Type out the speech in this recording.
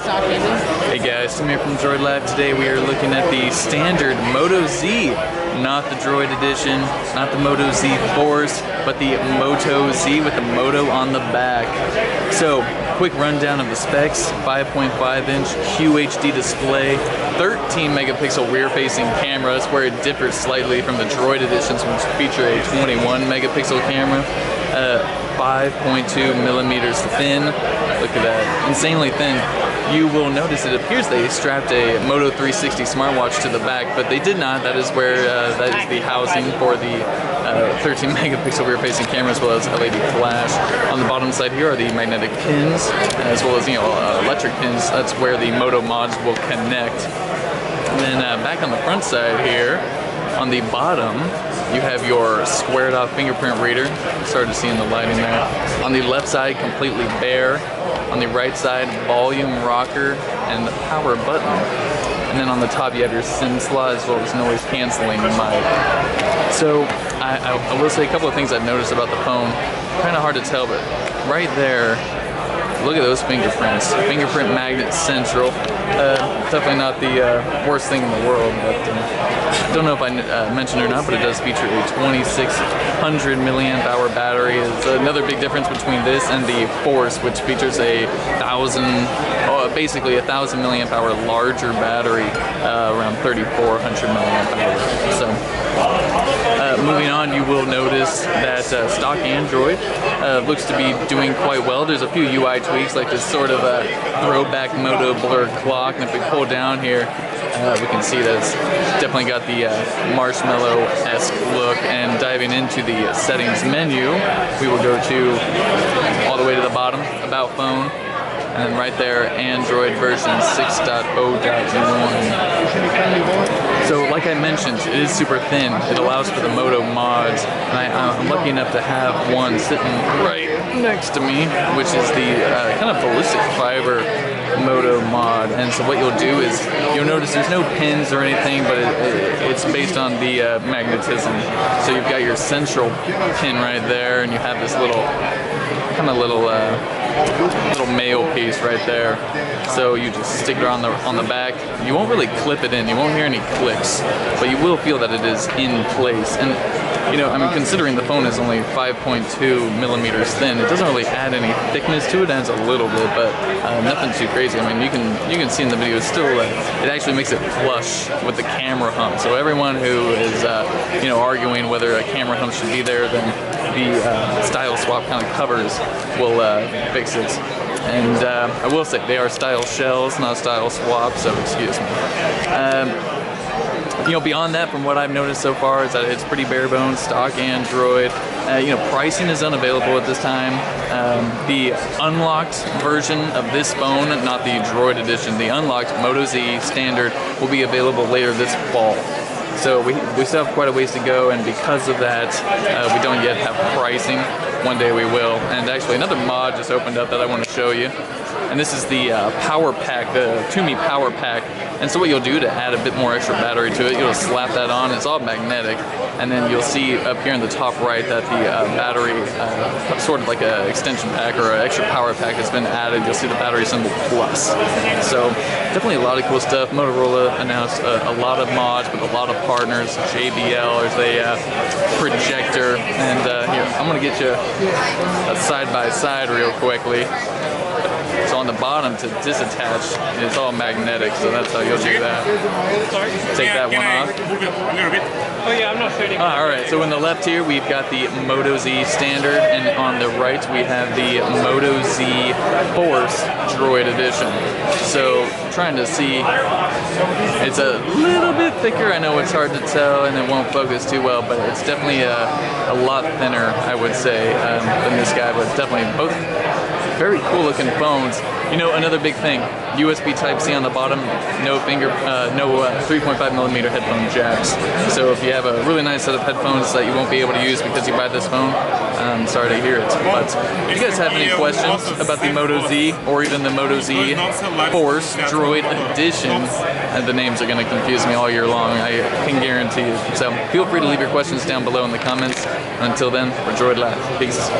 Hey guys, Tim here from Droid Lab. Today we are looking at the standard Moto Z, not the Droid edition, not the Moto Z Force, but the Moto Z with the Moto on the back. So, quick rundown of the specs: 5.5-inch QHD display, 13 megapixel rear-facing camera. That's where it differs slightly from the Droid editions, which feature a 21 megapixel camera. 5.2 millimeters thin. Look at that, insanely thin. You will notice it appears they strapped a Moto 360 smartwatch to the back, but they did not. That is where that is the housing for the 13 megapixel rear-facing camera, as well as LED flash. On the bottom side here are the magnetic pins, as well as electric pins. That's where the Moto Mods will connect. And then back on the front side here, on the bottom, you have your squared off fingerprint reader. Started seeing the lighting there. On the left side, completely bare. On the right side, volume rocker and the power button. And then on the top, you have your SIM slot as well as noise canceling mic. So I will say a couple of things I've noticed about the phone. Kind of hard to tell, but right there, look at those fingerprints. Fingerprint magnet central. Definitely not the worst thing in the world, but I don't know if I mentioned or not, but it does feature a 2600 milliamp hour battery. It's another big difference between this and the Force, which features a basically 1,000 milliamp hour larger battery, around 3,400 milliamp hours. So. Moving on, you will notice that stock Android looks to be doing quite well. There's a few UI tweaks, like this sort of a throwback Moto blur clock, and if we pull down here, we can see that it's definitely got the marshmallow-esque look. And diving into the settings menu, we will go to all the way to the bottom, About Phone, and then right there, Android version 6.0.1. So like I mentioned, it is super thin. It allows for the Moto Mods, and I'm lucky enough to have one sitting right next to me, which is the kind of ballistic fiber Moto Mod. And so what you'll do is, you'll notice there's no pins or anything, but it's based on the magnetism. So you've got your central pin right there, and you have this little mail piece right there. So you just stick it on the back. You won't really clip it in. You won't hear any clicks, but you will feel that it is in place. And I mean, considering the phone is only 5.2 millimeters thin, it doesn't really add any thickness to it. It adds a little bit, but nothing too crazy. I mean, you can see in the video, it's still it actually makes it flush with the camera hump. So everyone who is arguing whether a camera hump should be there, then the style swap kind of covers will fix it. And I will say they are style shells, not style swaps, so excuse me. Beyond that, from what I've noticed so far, is that it's pretty bare bones, stock Android. Pricing is unavailable at this time. The unlocked version of this phone, not the Droid edition, the unlocked Moto Z standard will be available later this fall. So we still have quite a ways to go, and because of that, we don't yet have pricing. One day we will. And actually, another mod just opened up that I want to show you. And this is the power pack, the TUMI power pack. And so what you'll do to add a bit more extra battery to it, you'll slap that on. It's all magnetic. And then you'll see up here in the top right that the battery, sort of like an extension pack or an extra power pack has been added. You'll see the battery symbol plus. So definitely a lot of cool stuff. Motorola announced a lot of mods with a lot of partners. JBL is a projector. And here, I'm going to get you a side-by-side real quickly. So on the bottom, to disattach, it's all magnetic, so that's how you'll do that. Take that one off. Oh yeah, I'm not fitting. Alright, so in the left here, we've got the Moto Z standard, and on the right, we have the Moto Z Force Droid edition. So, trying to see, it's a little bit thicker. I know it's hard to tell, and it won't focus too well, but it's definitely a lot thinner, I would say, than this guy, but definitely both very cool looking phones. Another big thing, USB Type-C on the bottom, no 3.5 millimeter headphone jacks. So if you have a really nice set of headphones that you won't be able to use because you buy this phone, I'm sorry to hear it. But if you guys have any questions about the Moto Z or even the Moto Z Force Droid Edition, the names are going to confuse me all year long, I can guarantee you. So feel free to leave your questions down below in the comments. Until then, we're Droid Lab. Peace.